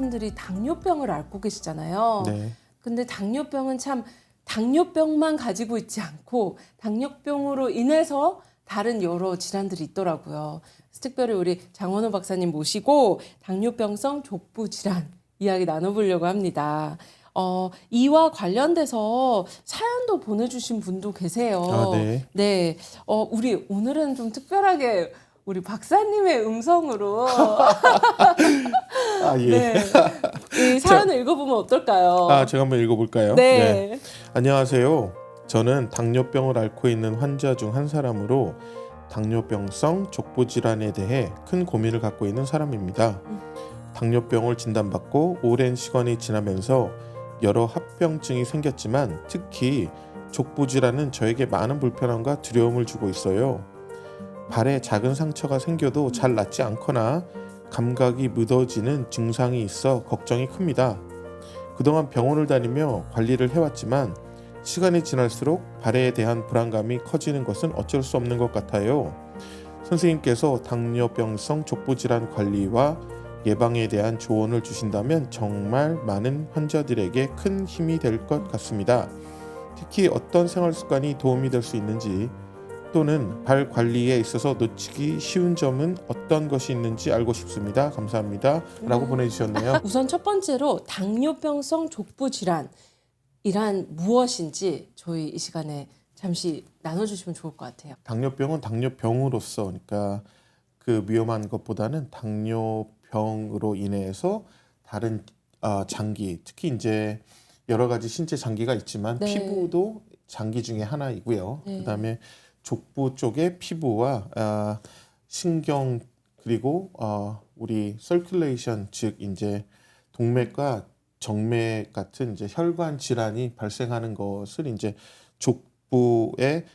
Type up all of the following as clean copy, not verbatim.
분들이 당뇨병을 앓고 계시잖아요. 네. 근데 당뇨병은 참 당뇨병만 가지고 있지 않고 당뇨병으로 인해서 다른 여러 질환들이 있더라고요. 그래서 특별히 우리 장원호 박사님 모시고 당뇨병성 족부 질환 이야기 나눠보려고 합니다. 이와 관련돼서 사연도 보내주신 분도 계세요. 아, 네. 네. 우리 오늘은 좀 특별하게 우리 박사님의 음성으로 아, 예. 네. 이 사연을 읽어보면 어떨까요? 제가 한번 읽어볼까요? 네. 안녕하세요. 저는 당뇨병을 앓고 있는 환자 중 한 사람으로 당뇨병성 족부 질환에 대해 큰 고민을 갖고 있는 사람입니다. 당뇨병을 진단받고 오랜 시간이 지나면서 여러 합병증이 생겼지만 특히 족부 질환은 저에게 많은 불편함과 두려움을 주고 있어요. 발에 작은 상처가 생겨도 잘 낫지 않거나 감각이 묻어지는 증상이 있어 걱정이 큽니다. 그동안 병원을 다니며 관리를 해왔지만 시간이 지날수록 발에 대한 불안감이 커지는 것은 어쩔 수 없는 것 같아요. 선생님께서 당뇨병성 족부 질환 관리와 예방에 대한 조언을 주신다면 정말 많은 환자들에게 큰 힘이 될 것 같습니다. 특히 어떤 생활 습관이 도움이 될 수 있는지 또는 발 관리에 있어서 놓치기 쉬운 점은 어떤 것이 있는지 알고 싶습니다. 감사합니다. 라고 보내주셨네요. 우선 첫 번째로 당뇨병성 족부 질환이란 무엇인지 저희 이 시간에 잠시 나눠주시면 좋을 것 같아요. 당뇨병은 당뇨병으로서 그러니까 그 위험한 것보다는 당뇨병으로 인해서 다른 장기, 특히 이제 여러 가지 신체 장기가 있지만 네. 피부도 장기 중에 하나이고요. 네. 그다음에 족부 쪽의 피부와 신경 그리고 우리 서큘레이션 즉 이제 동맥과 정맥 같은 이제 혈관 질환이 발생하는 것을 이제 족부의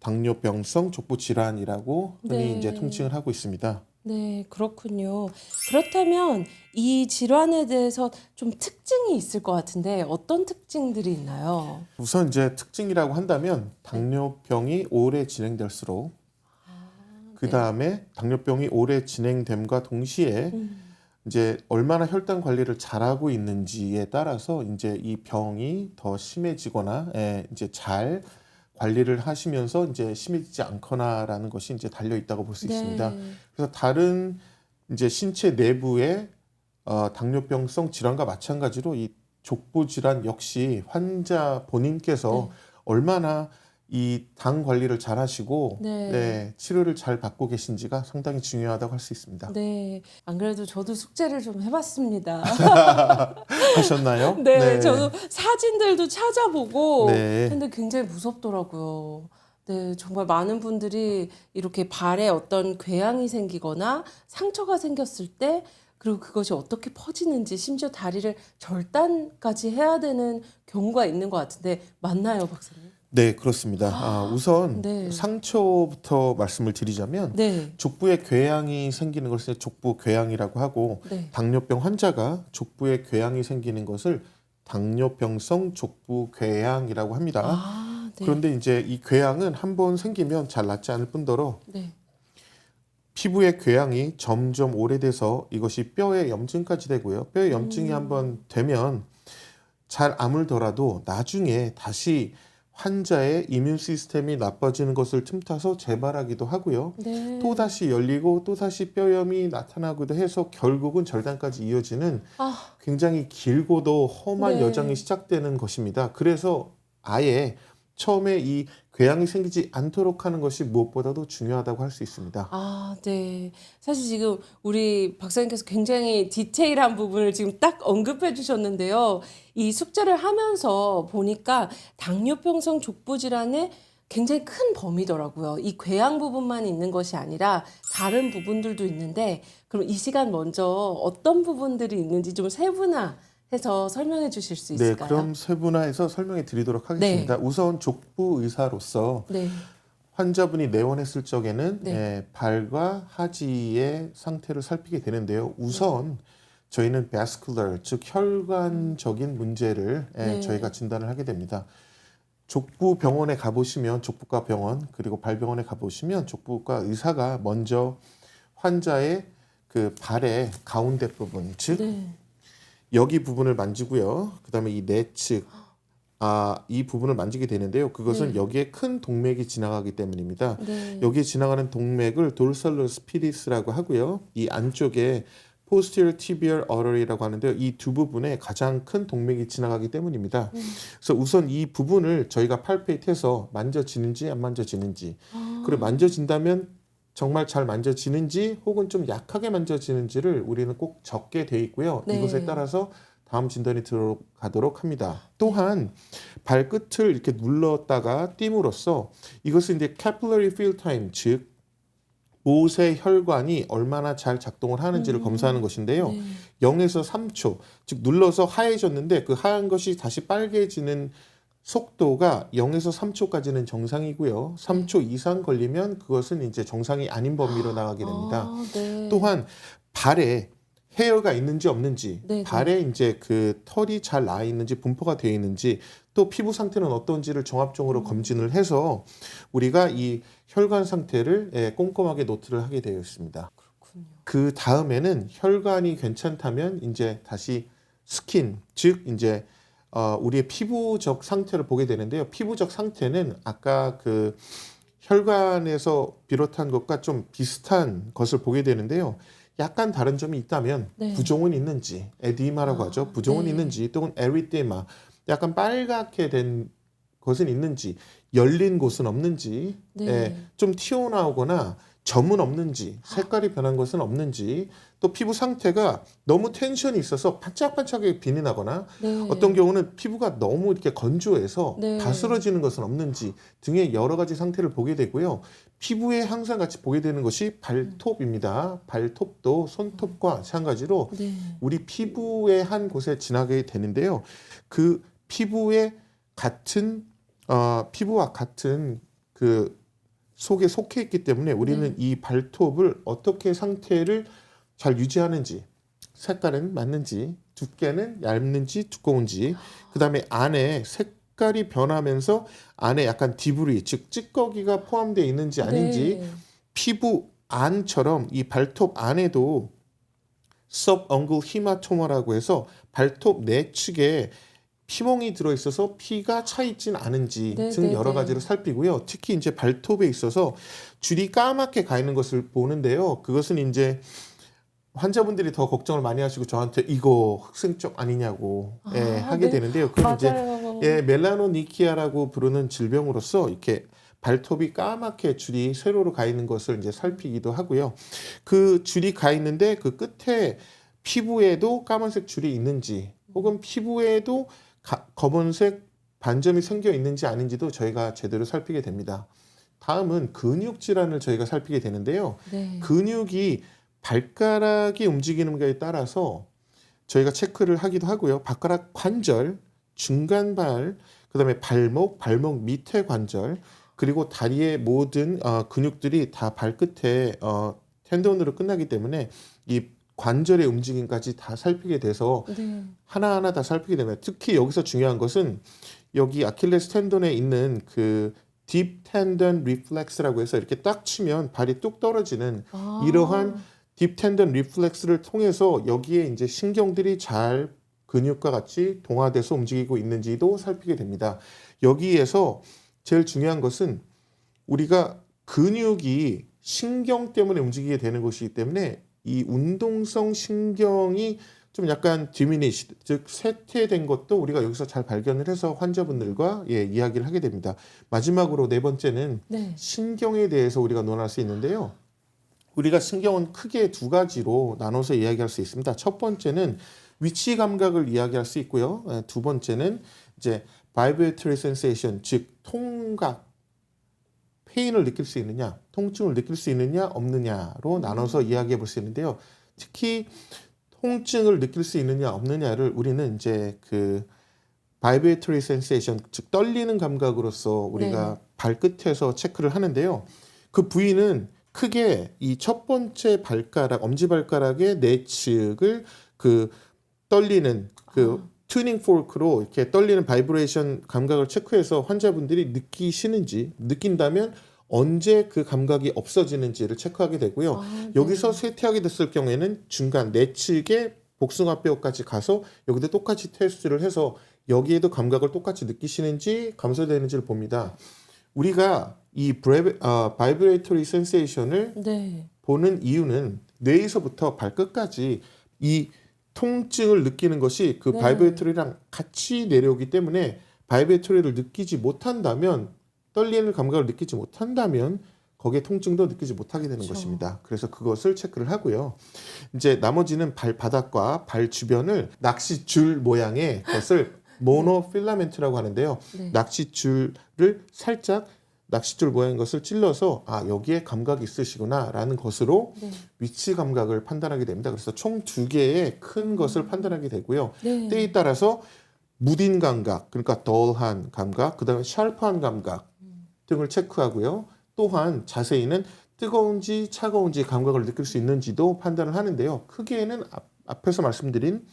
당뇨병성 족부 질환이라고 흔히 네. 이제 통칭을 하고 있습니다. 네, 그렇군요. 그렇다면 이 질환에 대해서 좀 특징이 있을 것 같은데 어떤 특징들이 있나요? 우선 이제 특징이라고 한다면 당뇨병이 오래 진행될수록 그 다음에 당뇨병이 오래 진행됨과 동시에 이제 얼마나 혈당 관리를 잘하고 있는지에 따라서 이제 이 병이 더 심해지거나 이제 잘 관리를 하시면서 이제 심해지지 않거나라는 것이 이제 달려 있다고 볼 수 있습니다. 그래서 다른 이제 신체 내부의 당뇨병성 질환과 마찬가지로 이 족부 질환 역시 환자 본인께서 얼마나 이 당 관리를 잘 하시고 치료를 잘 받고 계신지가 상당히 중요하다고 할 수 있습니다. 네, 안 그래도 저도 숙제를 좀 해봤습니다. 하셨나요? 네, 저도 사진들도 찾아보고 네. 근데 굉장히 무섭더라고요. 네, 정말 많은 분들이 이렇게 발에 어떤 궤양이 생기거나 상처가 생겼을 때 그리고 그것이 어떻게 퍼지는지 심지어 다리를 절단까지 해야 되는 경우가 있는 것 같은데 맞나요, 박사님? 네, 그렇습니다. 우선 네. 상처부터 말씀을 드리자면 네, 족부에 궤양이 생기는 것을 족부 궤양이라고 하고 네. 당뇨병 환자가 족부에 궤양이 생기는 것을 당뇨병성 족부 궤양이라고 합니다. 네. 그런데 이제 이 궤양은 한번 생기면 잘 낫지 않을 뿐더러 네. 피부의 궤양이 점점 오래돼서 이것이 뼈에 염증까지 되고요. 뼈에 염증이 한번 되면 잘 아물더라도 나중에 다시 환자의 이뮨 시스템이 나빠지는 것을 틈타서 재발하기도 하고요. 네. 또다시 열리고 또다시 뼈염이 나타나기도 해서 결국은 절단까지 이어지는 굉장히 길고도 험한 네. 여정이 시작되는 것입니다. 그래서 아예 처음에 이 궤양이 생기지 않도록 하는 것이 무엇보다도 중요하다고 할 수 있습니다. 네. 사실 지금 우리 박사님께서 굉장히 디테일한 부분을 지금 딱 언급해 주셨는데요. 이 숙제를 하면서 보니까 당뇨병성 족부 질환의 굉장히 큰 범위더라고요. 이 궤양 부분만 있는 것이 아니라 다른 부분들도 있는데 그럼 이 시간 먼저 어떤 부분들이 있는지 좀 세분화해서 설명해 주실 수 네, 있을까요? 그럼 세분화해서 설명해 드리도록 하겠습니다. 우선 족부 의사로서 네. 환자분이 내원했을 적에는 네. 발과 하지의 상태를 살피게 되는데요. 우선 저희는 vascular, 즉 혈관적인 문제를 저희가 진단을 하게 됩니다. 족부 병원에 가보시면 족부과 병원 그리고 발병원에 가보시면 족부과 의사가 먼저 환자의 그 발의 가운데 부분, 즉 네. 여기 부분을 만지고요. 그다음에 이 내측, 이 부분을 만지게 되는데요. 그것은 네. 여기에 큰 동맥이 지나가기 때문입니다. 네. 여기에 지나가는 동맥을 돌살러스 피디스라고 하고요. 이 안쪽에 posterior tibial artery라고 하는데요. 이 두 부분에 가장 큰 동맥이 지나가기 때문입니다. 그래서 우선 이 부분을 저희가 팔페이트해서 만져지는지 안 만져지는지, 그리고 만져진다면 정말 잘 만져지는지 혹은 좀 약하게 만져지는지를 우리는 꼭 적게 돼 있고요. 네. 이것에 따라서 다음 진단이 들어가도록 합니다. 또한 발끝을 이렇게 눌렀다가 띄움으로써 이것은 이제 capillary fill time, 즉 못의 혈관이 얼마나 잘 작동을 하는지를 검사하는 것인데요. 네. 0에서 3초, 즉 눌러서 하얘졌는데 그 하얀 것이 다시 빨개지는 속도가 0에서 3초까지는 정상이고요. 3초 이상 걸리면 그것은 이제 정상이 아닌 범위로 나가게 됩니다. 네. 또한 발에 헤어가 있는지 없는지, 네, 네. 발에 이제 그 털이 잘 나 있는지, 분포가 되어 있는지, 또 피부 상태는 어떤지를 종합적으로 검진을 해서 우리가 이 혈관 상태를 꼼꼼하게 노트를 하게 되어 있습니다. 그렇군요. 그 다음에는 혈관이 괜찮다면 이제 다시 스킨, 즉 이제 우리의 피부적 상태를 보게 되는데요. 피부적 상태는 아까 그 혈관에서 비롯한 것과 좀 비슷한 것을 보게 되는데요. 약간 다른 점이 있다면 네. 부종은 있는지, 에디마라고 하죠. 부종은 네. 있는지, 또는 에리테마, 약간 빨갛게 된 것은 있는지, 열린 곳은 없는지, 네. 좀 튀어나오거나 점은 없는지, 색깔이 변한 것은 없는지, 또 피부 상태가 너무 텐션이 있어서 반짝반짝하게 빛이 나거나 네. 어떤 경우는 피부가 너무 이렇게 건조해서 네. 다스러지는 것은 없는지 등의 여러 가지 상태를 보게 되고요. 피부에 항상 같이 보게 되는 것이 발톱입니다. 발톱도 손톱과 마찬가지로 네. 우리 피부의 한 곳에 지나게 되는데요. 그 피부에 같은 피부와 같은 그 속에 속해 있기 때문에 우리는 이 발톱을 어떻게 상태를 잘 유지하는지, 색깔은 맞는지, 두께는 얇는지 두꺼운지, 그 다음에 안에 색깔이 변하면서 안에 약간 디브리, 즉 찌꺼기가 포함되어 있는지 아닌지, 네. 피부 안처럼 이 발톱 안에도 subungual hematoma라고 해서 발톱 내측에 피멍이 들어있어서 피가 차 있진 않은지 네, 등 네, 여러 네. 가지를 살피고요. 특히 이제 발톱에 있어서 줄이 까맣게 가 있는 것을 보는데요. 그것은 이제 환자분들이 더 걱정을 많이 하시고 저한테 이거 흑생적 아니냐고 하게 네. 되는데요. 그건 이제 맞아요. 멜라노니키아라고 부르는 질병으로서 이렇게 발톱이 까맣게 줄이 세로로 가 있는 것을 이제 살피기도 하고요. 그 줄이 가 있는데 그 끝에 피부에도 까만색 줄이 있는지 혹은 피부에도 검은색 반점이 생겨 있는지 아닌지도 저희가 제대로 살피게 됩니다. 다음은 근육 질환을 저희가 살피게 되는데요. 네. 근육이 발가락이 움직이는 것에 따라서 저희가 체크를 하기도 하고요. 발가락 관절, 중간발, 그다음에 발목 밑에 관절, 그리고 다리의 모든 근육들이 다 발끝에 텐던으로 끝나기 때문에 이 관절의 움직임까지 다 살피게 돼서 네. 하나하나 다 살피게 됩니다. 특히 여기서 중요한 것은 여기 아킬레스 텐던에 있는 그 딥 텐던 리플렉스라고 해서 이렇게 딱 치면 발이 뚝 떨어지는 이러한 딥 텐던 리플렉스를 통해서 여기에 이제 신경들이 잘 근육과 같이 동화돼서 움직이고 있는지도 살피게 됩니다. 여기에서 제일 중요한 것은 우리가 근육이 신경 때문에 움직이게 되는 것이기 때문에 이 운동성 신경이 좀 약간 diminished, 즉 쇠퇴된 것도 우리가 여기서 잘 발견을 해서 환자분들과 이야기를 하게 됩니다. 마지막으로 네 번째는 네. 신경에 대해서 우리가 논할 수 있는데요. 우리가 신경은 크게 두 가지로 나눠서 이야기할 수 있습니다. 첫 번째는 위치 감각을 이야기할 수 있고요. 두 번째는 이제 vibratory sensation, 즉 통각, 페인을 느낄 수 있느냐, 통증을 느낄 수 있느냐 없느냐로 나눠서 이야기해 볼 수 있는데요. 특히 통증을 느낄 수 있느냐 없느냐를 우리는 이제 그 vibratory sensation, 즉 떨리는 감각으로서 우리가 발끝에서 체크를 하는데요. 그 부위는 크게 이 첫 번째 발가락, 엄지발가락의 내측을 그 떨리는 그 튜닝 포크로 이렇게 떨리는 바이브레이션 감각을 체크해서 환자분들이 느끼시는지, 느낀다면 언제 그 감각이 없어지는지를 체크하게 되고요. 아, 여기서 네. 쇠퇴하게 됐을 경우에는 중간 내측의 복숭아뼈까지 가서 여기도 똑같이 테스트를 해서 여기에도 감각을 똑같이 느끼시는지 감소되는지를 봅니다. 우리가 이 바이브레이터리 센세이션을 네. 보는 이유는 뇌에서부터 발끝까지 이 통증을 느끼는 것이 그 네. 바이브레이터리랑 같이 내려오기 때문에 바이브레이터리를 느끼지 못한다면 떨리는 감각을 느끼지 못한다면 거기에 통증도 느끼지 못하게 되는 그렇죠. 것입니다. 그래서 그것을 체크를 하고요. 이제 나머지는 발바닥과 발 주변을 낚싯줄 모양의 것을 모노필라멘트라고 하는데요. 네. 낚싯줄을 살짝 낚싯줄 모양의 것을 찔러서 여기에 감각이 있으시구나라는 것으로 네. 위치 감각을 판단하게 됩니다. 그래서 총 2개의 큰 것을 판단하게 되고요. 네. 때에 따라서 무딘 감각, 그러니까 덜한 감각, 그다음에 샤프한 감각 등을 체크하고요. 또한 자세히는 뜨거운지 차가운지 감각을 느낄 수 있는지도 판단을 하는데요. 크게는 앞에서 말씀드린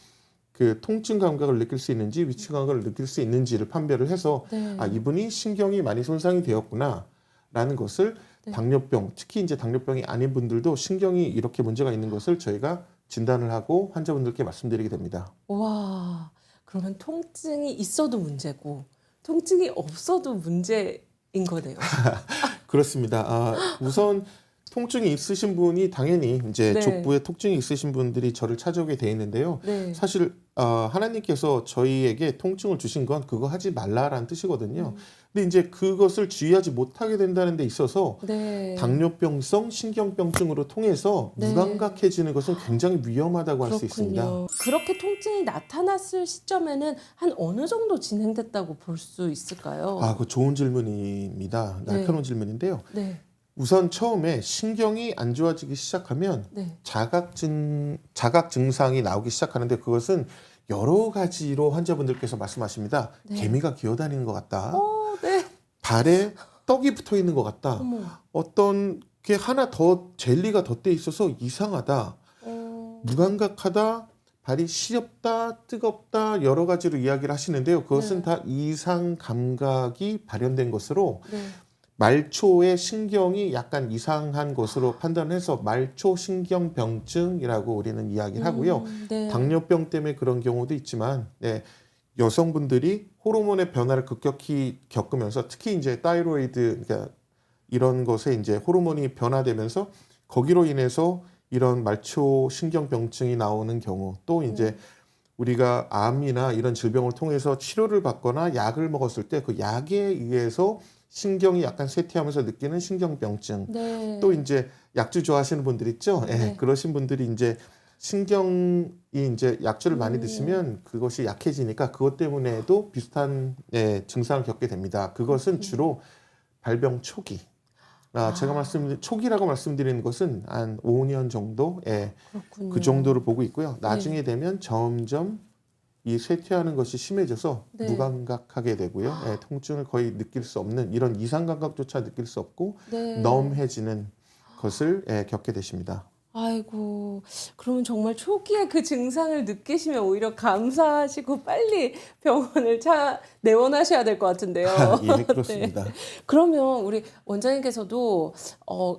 그 통증 감각을 느낄 수 있는지 위치 감각을 느낄 수 있는지를 판별을 해서 네. 이분이 신경이 많이 손상이 되었구나라는 것을 네. 당뇨병, 특히 이제 당뇨병이 아닌 분들도 신경이 이렇게 문제가 있는 것을 저희가 진단을 하고 환자분들께 말씀드리게 됩니다. 와, 그러면 통증이 있어도 문제고 통증이 없어도 문제인 거네요. 그렇습니다. 우선 통증이 있으신 분이 당연히 이제 네. 족부에 통증이 있으신 분들이 저를 찾아오게 돼 있는데요. 네. 사실 하나님께서 저희에게 통증을 주신 건 그거 하지 말라라는 뜻이거든요. 근데 이제 그것을 주의하지 못하게 된다는 데 있어서 네. 당뇨병성 신경병증으로 통해서 네. 무감각해지는 것은 굉장히 위험하다고 할 수 있습니다. 그렇군요. 그렇게 통증이 나타났을 시점에는 한 어느 정도 진행됐다고 볼 수 있을까요? 그 좋은 질문입니다. 날카로운 네. 질문인데요. 네. 우선 처음에 신경이 안 좋아지기 시작하면 네. 자각 증상이 나오기 시작하는데 그것은 여러 가지로 환자분들께서 말씀하십니다. 네. 개미가 기어다니는 것 같다. 네. 발에 떡이 붙어 있는 것 같다. 어머. 어떤 게 하나 더 젤리가 덧대 있어서 이상하다. 무감각하다. 발이 시렵다, 뜨겁다 여러 가지로 이야기를 하시는데요. 그것은 네. 다 이상 감각이 발현된 것으로 네. 말초의 신경이 약간 이상한 것으로 판단해서 말초신경병증이라고 우리는 이야기를 하고요. 네. 당뇨병 때문에 그런 경우도 있지만 여성분들이 호르몬의 변화를 급격히 겪으면서 특히 이제 타이로이드 그러니까 이런 것에 이제 호르몬이 변화되면서 거기로 인해서 이런 말초신경병증이 나오는 경우 또 이제 우리가 암이나 이런 질병을 통해서 치료를 받거나 약을 먹었을 때 그 약에 의해서 신경이 약간 쇠퇴하면서 느끼는 신경병증. 네. 또 이제 약주 좋아하시는 분들 있죠. 네. 그러신 분들이 이제 신경이 이제 약주를 많이 드시면 그것이 약해지니까 그것 때문에도 비슷한 증상을 겪게 됩니다. 그것은 주로 발병 초기. 제가 초기라고 말씀드리는 것은 한 5년 정도, 그렇군요. 그 정도를 보고 있고요. 나중에 되면 점점 이 쇠퇴하는 것이 심해져서 네. 무감각하게 되고요. 통증을 거의 느낄 수 없는 이런 이상 감각조차 느낄 수 없고 네. 넘해지는 것을 겪게 되십니다. 아이고, 그러면 정말 초기에 그 증상을 느끼시면 오히려 감사하시고 빨리 병원을 내원하셔야 될 것 같은데요. 예, 그렇습니다. 네. 그러면 우리 원장님께서도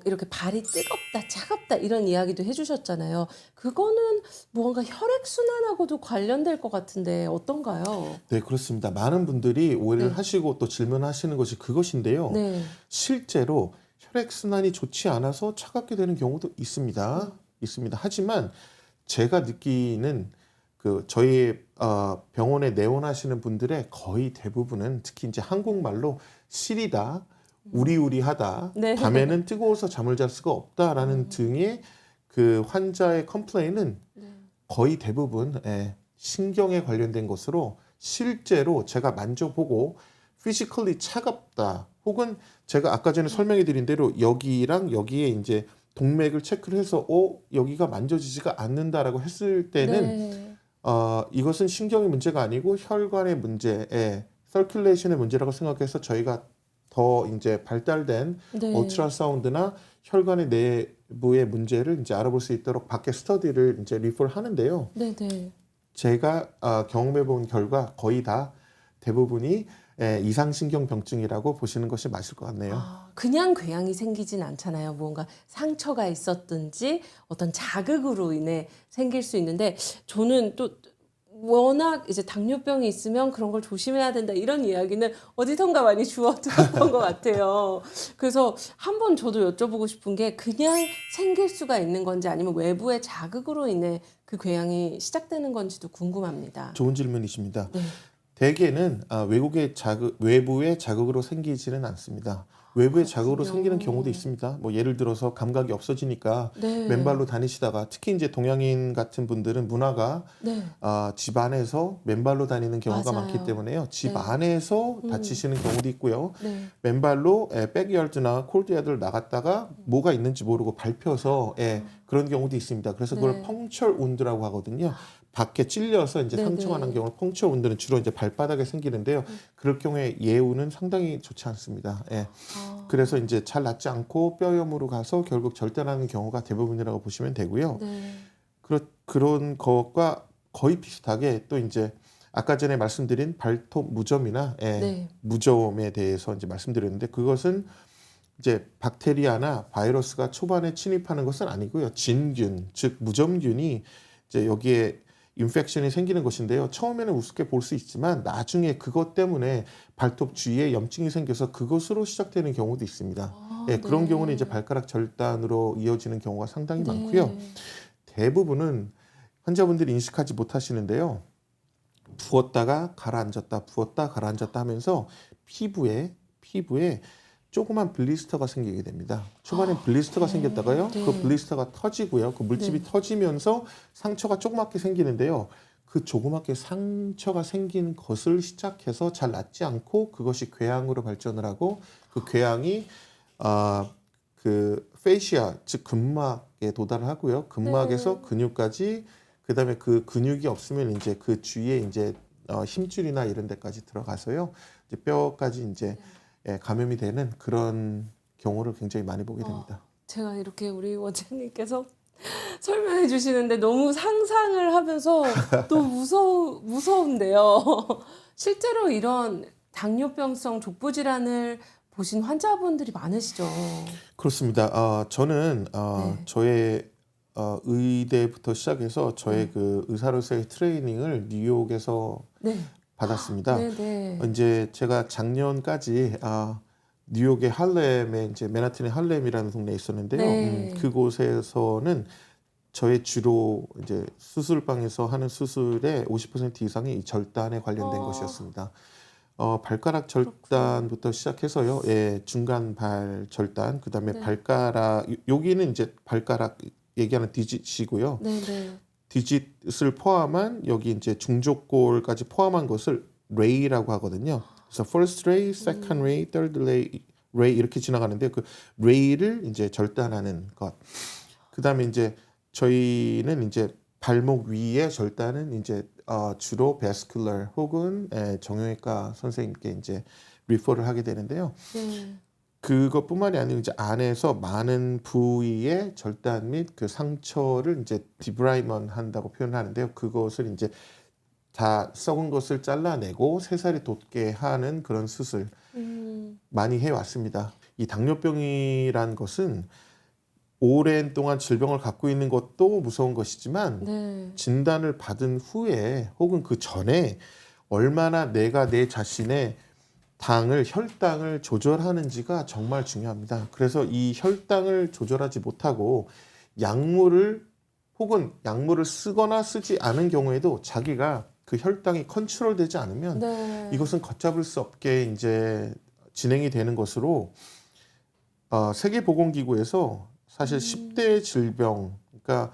이렇게 발이 뜨겁다, 차갑다 이런 이야기도 해주셨잖아요. 그거는 뭔가 혈액순환하고도 관련될 것 같은데 어떤가요? 네, 그렇습니다. 많은 분들이 오해를 네. 하시고 또 질문하시는 것이 그것인데요. 네. 실제로 혈액순환이 좋지 않아서 차갑게 되는 경우도 있습니다. 하지만 제가 느끼는 저희 병원에 내원하시는 분들의 거의 대부분은 특히 이제 한국말로 시리다, 우리우리하다, 네. 밤에는 뜨거워서 잠을 잘 수가 없다라는 등의 그 환자의 컴플레인은 거의 대부분 신경에 관련된 것으로 실제로 제가 만져보고 피지컬리 차갑다 혹은 제가 아까 전에 설명해 드린 대로 여기랑 여기에 이제 동맥을 체크를 해서 여기가 만져지지가 않는다라고 했을 때는 이것은 신경의 문제가 아니고 혈관의 문제, 서큘레이션의 문제라고 생각해서 저희가 더 이제 발달된 울트라사운드나 혈관의 내부의 문제를 이제 알아볼 수 있도록 밖에 스터디를 이제 리퍼를 하는데요. 네네. 제가 경험해 본 결과 거의 다 대부분이 이상신경병증이라고 보시는 것이 맞을 것 같네요. 그냥 궤양이 생기진 않잖아요. 무언가 상처가 있었든지 어떤 자극으로 인해 생길 수 있는데 저는 또 워낙 이제 당뇨병이 있으면 그런 걸 조심해야 된다 이런 이야기는 어디선가 많이 주워 들었던 것 같아요. 그래서 한번 저도 여쭤보고 싶은 게 그냥 생길 수가 있는 건지 아니면 외부의 자극으로 인해 그 궤양이 시작되는 건지도 궁금합니다. 좋은 질문이십니다. 네. 대개는 외부의 자극으로 생기지는 않습니다. 외부의 자극으로 그렇군요. 생기는 경우도 있습니다. 뭐 예를 들어서 감각이 없어지니까 네. 맨발로 다니시다가 특히 이제 동양인 같은 분들은 문화가 네. 집 안에서 맨발로 다니는 경우가 맞아요. 많기 때문에요. 집 네. 안에서 다치시는 경우도 있고요. 네. 맨발로 백야드나 콜드야드를 나갔다가 뭐가 있는지 모르고 밟혀서 그런 경우도 있습니다. 그래서 그걸 네. 펑처 운드라고 하거든요. 밖에 찔려서 이제 네네. 상처가 난 경우 펑처 운드는 주로 이제 발바닥에 생기는데요. 그럴 경우에 예후는 상당히 좋지 않습니다. 그래서 이제 잘 낫지 않고 뼈염으로 가서 결국 절단하는 경우가 대부분이라고 보시면 되고요. 네. 그런 것과 거의 비슷하게 또 이제 아까 전에 말씀드린 발톱 무좀이나 네. 무좀에 대해서 이제 말씀드렸는데 그것은 이제 박테리아나 바이러스가 초반에 침입하는 것은 아니고요. 진균, 즉 무좀균이 이제 여기에 인펙션이 생기는 것인데요. 처음에는 우습게 볼 수 있지만 나중에 그것 때문에 발톱 주위에 염증이 생겨서 그것으로 시작되는 경우도 있습니다. 그런 네. 경우는 이제 발가락 절단으로 이어지는 경우가 상당히 네. 많고요. 대부분은 환자분들이 인식하지 못하시는데요. 부었다가 가라앉았다, 부었다 가라앉았다 하면서 피부에 조그만 블리스터가 생기게 됩니다. 초반에 블리스터가 생겼다가요. 네. 그 블리스터가 터지고요. 그 물집이 터지면서 상처가 조그맣게 생기는데요. 그 조그맣게 상처가 생긴 것을 시작해서 잘 낫지 않고 그것이 궤양으로 발전을 하고 그 궤양이 그 페이시아 즉 근막에 도달을 하고요. 근막에서 근육까지 그다음에 그 근육이 없으면 이제 그 주위에 이제 힘줄이나 이런 데까지 들어가서요. 이제 뼈까지 이제 감염이 되는 그런 경우를 굉장히 많이 보게 됩니다. 제가 이렇게 우리 원장님께서 설명해 주시는데 너무 상상을 하면서 또 무서운데요. 실제로 이런 당뇨병성 족부 질환을 보신 환자분들이 많으시죠? 그렇습니다. 저는 네. 저의 의대부터 시작해서 저의 그 의사로서의 트레이닝을 뉴욕에서 네. 받았습니다. 네. 이제 제가 작년까지 뉴욕의 할렘에 이제 맨하튼의 할렘이라는 동네에 있었는데요. 네. 그곳에서는 저의 주로 이제 수술방에서 하는 수술의 50% 이상이 이 절단에 관련된 것이었습니다. 발가락 절단부터 시작해서요. 중간 발 절단, 그다음에 네. 발가락 여기는 이제 발가락 얘기하는 디짓이고요. 네. 디짓을 포함한 여기 이제 중족골까지 포함한 것을 레이라고 하거든요. 그래서 first ray, second ray, third ray 이렇게 지나가는데 그 레이를 이제 절단하는 것. 그다음에 이제 저희는 이제 발목 위에 절단은 이제 주로 베스큘러 혹은 정형외과 선생님께 이제 리퍼를 하게 되는데요. 네. 그것뿐만이 아니고 이제 안에서 많은 부위의 절단 및 그 상처를 이제 디브라이먼 한다고 표현하는데요. 그것을 이제 다 썩은 것을 잘라내고 새살이 돋게 하는 그런 수술 많이 해왔습니다. 이 당뇨병이란 것은 오랜 동안 질병을 갖고 있는 것도 무서운 것이지만 네. 진단을 받은 후에 혹은 그 전에 얼마나 내가 내 자신의 혈당을 조절하는지가 정말 중요합니다. 그래서 이 혈당을 조절하지 못하고 약물을 쓰거나 쓰지 않은 경우에도 자기가 그 혈당이 컨트롤되지 않으면 네. 이것은 걷잡을 수 없게 이제 진행이 되는 것으로 세계보건기구에서 사실 10대 질병, 그러니까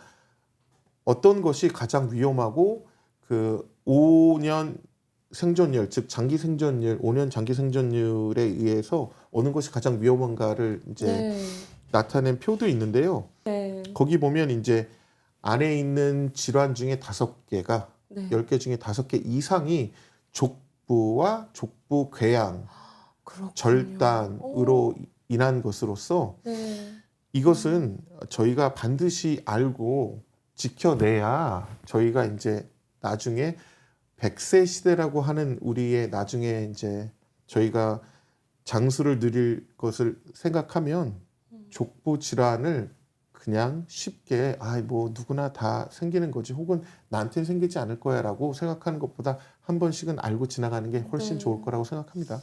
어떤 것이 가장 위험하고 그 5년 생존율, 즉 장기 생존율, 5년 장기 생존율에 의해서 어느 것이 가장 위험한가를 이제 나타낸 표도 있는데요. 거기 보면 이제 안에 있는 질환 중에 5개가 10개 중에 5개 이상이 족부와 족부 궤양, 절단으로 인한 것으로서 이것은 저희가 반드시 알고 지켜내야 저희가 이제 나중에 100세 시대라고 하는 우리의 나중에 이제 저희가 장수를 누릴 것을 생각하면 족보 질환을 그냥 쉽게 뭐 누구나 다 생기는 거지 혹은 나한테는 생기지 않을 거야라고 생각하는 것보다 한 번씩은 알고 지나가는 게 훨씬 좋을 거라고 생각합니다.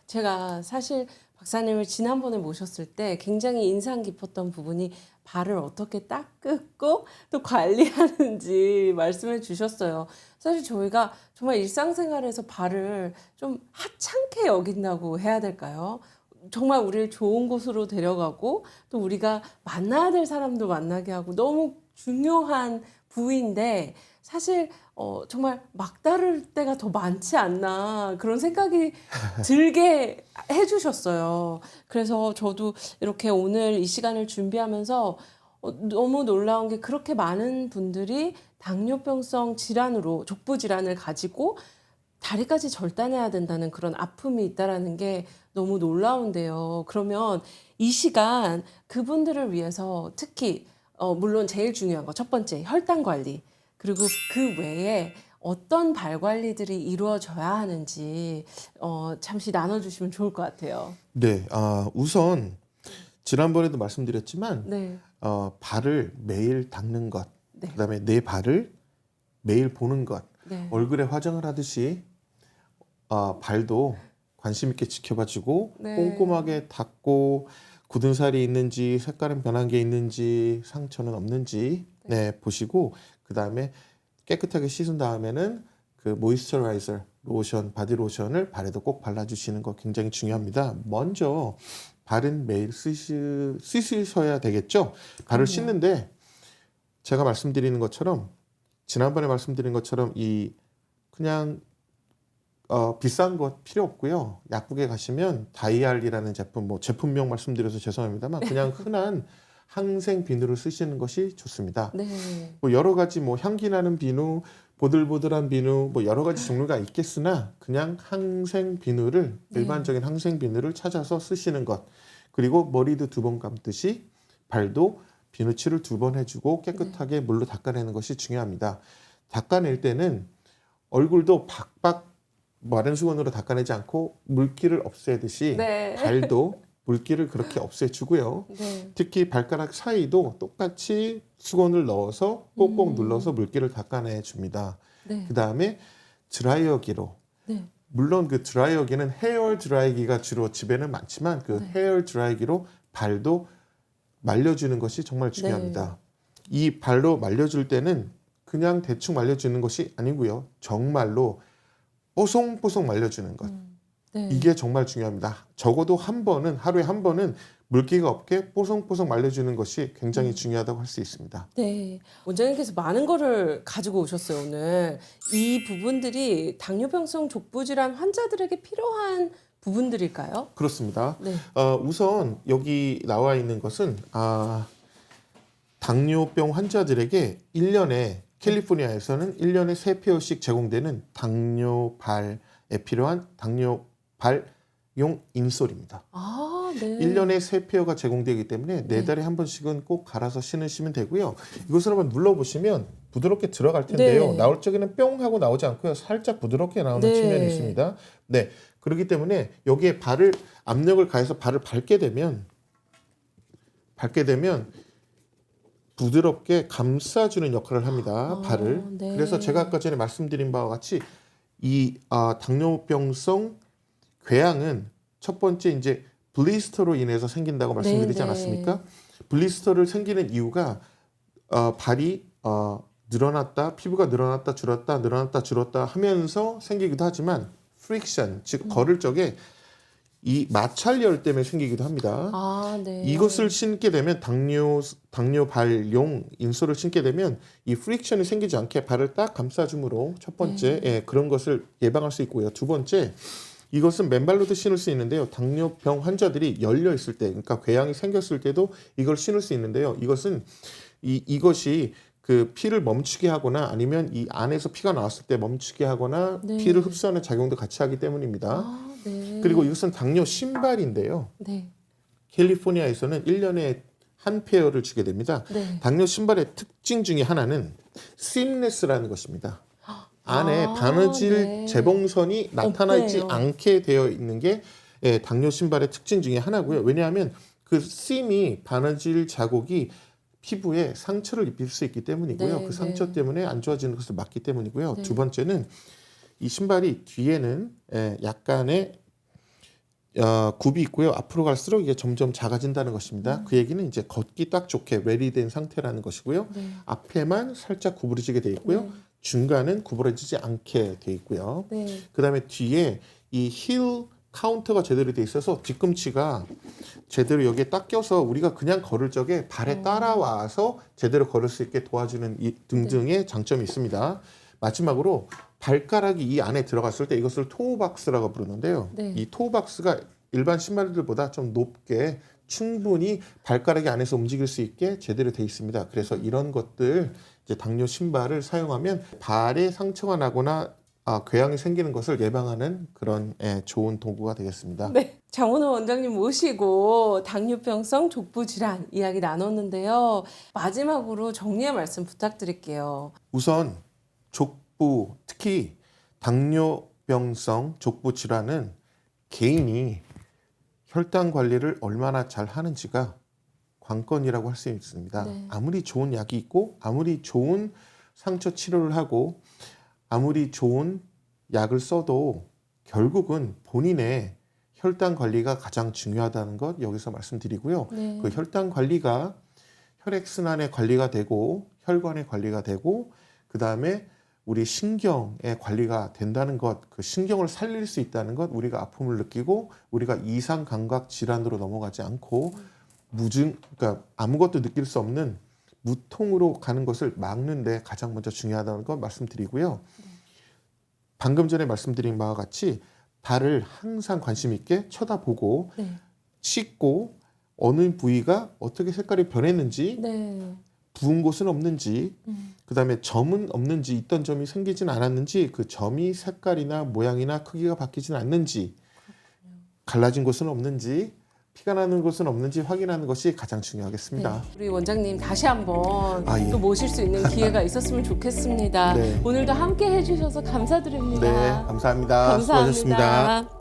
제가 사실 박사님을 지난번에 모셨을 때 굉장히 인상 깊었던 부분이 발을 어떻게 닦고 또 관리하는지 말씀해 주셨어요. 사실 저희가 정말 일상생활에서 발을 좀 하찮게 여긴다고 해야 될까요? 정말 우리를 좋은 곳으로 데려가고 또 우리가 만나야 될 사람도 만나게 하고 너무 중요한 부위인데 사실 정말 막다를 때가 더 많지 않나 그런 생각이 들게 해주셨어요. 그래서 저도 이렇게 오늘 이 시간을 준비하면서 너무 놀라운 게 그렇게 많은 분들이 당뇨병성 질환으로 족부 질환을 가지고 다리까지 절단해야 된다는 그런 아픔이 있다라는 게 너무 놀라운데요. 그러면 이 시간 그분들을 위해서 특히 물론 제일 중요한 거 첫 번째 혈당 관리 그리고 그 외에 어떤 발 관리들이 이루어져야 하는지 잠시 나눠주시면 좋을 것 같아요. 네, 우선 지난번에도 말씀드렸지만 네, 발을 매일 닦는 것, 네, 그다음에 내 발을 매일 보는 것, 네, 얼굴에 화장을 하듯이 발도 관심 있게 지켜봐주고 네. 꼼꼼하게 닦고 굳은 살이 있는지 색깔은 변한 게 있는지 상처는 없는지 보시고 그다음에 깨끗하게 씻은 다음에는 그 모이스처라이저 로션, 바디 로션을 발에도 꼭 발라주시는 거 굉장히 중요합니다. 먼저 발은 매일 씻으셔야 되겠죠. 발을 씻는데 제가 말씀드리는 것처럼 지난번에 말씀드린 것처럼 이 그냥 비싼 것 필요 없고요. 약국에 가시면 다이알이라는 제품, 제품명 말씀드려서 죄송합니다만 그냥 흔한 항생 비누를 쓰시는 것이 좋습니다. 네, 여러 가지 향기 나는 비누, 보들보들한 비누, 여러 가지 종류가 있겠으나 그냥 항생 비누를 일반적인 항생 비누를 찾아서 쓰시는 것. 그리고 머리도 2번 감듯이 발도 비누칠을 2번 해주고 깨끗하게 물로 닦아내는 것이 중요합니다. 닦아낼 때는 얼굴도 박박 마른 수건으로 닦아내지 않고 물기를 없애듯이 네. 발도 물기를 그렇게 없애주고요. 네, 특히 발가락 사이도 똑같이 수건을 넣어서 꼭꼭 눌러서 물기를 닦아내 줍니다. 네, 그 다음에 드라이어기로 네, 물론 그 드라이어기는 헤어 드라이기가 주로 집에는 많지만 그 헤어 드라이기로 발도 말려주는 것이 정말 중요합니다. 이 발로 말려줄 때는 그냥 대충 말려주는 것이 아니고요. 정말로 뽀송뽀송 말려주는 것. 네. 이게 정말 중요합니다. 적어도 하루에 한 번은 물기가 없게 뽀송뽀송 말려주는 것이 굉장히 중요하다고 할 수 있습니다. 네, 원장님께서 많은 거를 가지고 오셨어요, 오늘. 이 부분들이 당뇨병성 족부질환 환자들에게 필요한 부분들일까요? 그렇습니다. 네, 우선 여기 나와 있는 것은 당뇨병 환자들에게 1년에 캘리포니아에서는 1년에 3페어씩 제공되는 당뇨발에 필요한 당뇨발용 인솔입니다. 네. 1년에 3페어가 제공되기 때문에 4달에 한 번씩은 꼭 갈아서 신으시면 되고요. 이것을 한번 눌러보시면 부드럽게 들어갈 텐데요. 네. 나올 적에는 뿅 하고 나오지 않고요. 살짝 부드럽게 나오는 네. 측면이 있습니다. 네, 그렇기 때문에 여기에 압력을 가해서 발을 밟게 되면 부드럽게 감싸주는 역할을 합니다. 발을. 네. 그래서 제가 아까 전에 말씀드린 바와 같이 이 당뇨병성 궤양은 첫 번째 이제 블리스터로 인해서 생긴다고 말씀드리지 않았습니까? 블리스터를 생기는 이유가 발이 늘어났다, 피부가 늘어났다, 줄었다, 늘어났다, 줄었다 하면서 생기기도 하지만 프릭션, 즉 걸을 적에 이 마찰열 때문에 생기기도 합니다. 네. 이것을 신게 되면 당뇨발용 인솔을 신게 되면 이 프릭션이 생기지 않게 발을 딱 감싸줌으로 첫 번째 그런 것을 예방할 수 있고요. 두 번째 이것은 맨발로도 신을 수 있는데요. 당뇨병 환자들이 열려 있을 때, 그러니까 궤양이 생겼을 때도 이걸 신을 수 있는데요. 이것이 그 피를 멈추게 하거나 아니면 이 안에서 피가 나왔을 때 멈추게 하거나 피를 흡수하는 작용도 같이 하기 때문입니다. 네. 그리고 이것은 당뇨 신발인데요. 네. 캘리포니아에서는 1년에 한 페어를 주게 됩니다. 네. 당뇨 신발의 특징 중에 하나는 seamless라는 것입니다. 안에 아, 바느질 네. 재봉선이 나타나지 없네요. 않게 되어 있는 게 예, 당뇨 신발의 특징 중에 하나고요. 왜냐하면 그 심이 바느질 자국이 피부에 상처를 입힐 수 있기 때문이고요. 네, 그 상처 네. 때문에 안 좋아지는 것을 막기 때문이고요. 네. 두 번째는 이 신발이 뒤에는 약간의 굽이 있고요. 앞으로 갈수록 이게 점점 작아진다는 것입니다. 그 얘기는 이제 걷기 딱 좋게 레디된 상태라는 것이고요. 네. 앞에만 살짝 구부러지게 돼 있고요. 네. 중간은 구부러지지 않게 돼 있고요. 네. 그다음에 뒤에 이 힐 카운터가 제대로 돼 있어서 뒤꿈치가 제대로 여기에 딱 껴서 우리가 그냥 걸을 적에 발에 따라와서 제대로 걸을 수 있게 도와주는 이 등등의 장점이 있습니다. 마지막으로 발가락이 이 안에 들어갔을 때 이것을 토우박스라고 부르는데요. 네. 이 토우박스가 일반 신발들보다 좀 높게 충분히 발가락이 안에서 움직일 수 있게 제대로 돼 있습니다. 그래서 이런 것들 이제 당뇨 신발을 사용하면 발에 상처가 나거나 궤양이 생기는 것을 예방하는 그런 좋은 도구가 되겠습니다. 네. 장원호 원장님 모시고 당뇨병성 족부 질환 이야기 나눴는데요. 마지막으로 정리의 말씀 부탁드릴게요. 우선 족부, 특히 당뇨병성 족부 질환은 개인이 혈당 관리를 얼마나 잘 하는지가 관건이라고 할 수 있습니다. 네. 아무리 좋은 약이 있고 아무리 좋은 상처 치료를 하고 아무리 좋은 약을 써도 결국은 본인의 혈당 관리가 가장 중요하다는 것 여기서 말씀드리고요. 네. 그 혈당 관리가 혈액순환의 관리가 되고 혈관의 관리가 되고 그 다음에 우리 신경의 관리가 된다는 것, 그 신경을 살릴 수 있다는 것, 우리가 아픔을 느끼고 우리가 이상 감각 질환으로 넘어가지 않고 그러니까 아무것도 느낄 수 없는 무통으로 가는 것을 막는데 가장 먼저 중요하다는 것 말씀드리고요. 방금 전에 말씀드린 바와 같이 발을 항상 관심 있게 쳐다보고 네. 씻고 어느 부위가 어떻게 색깔이 변했는지 네. 부은 곳은 없는지 그 다음에 점은 없는지 있던 점이 생기진 않았는지 그 점이 색깔이나 모양이나 크기가 바뀌진 않는지 갈라진 곳은 없는지 피가 나는 곳은 없는지 확인하는 것이 가장 중요하겠습니다. 네. 우리 원장님 다시 한번 예. 또 모실 수 있는 기회가 있었으면 좋겠습니다. 네. 오늘도 함께 해주셔서 감사드립니다. 네, 감사합니다. 감사합니다. 수고하셨습니다.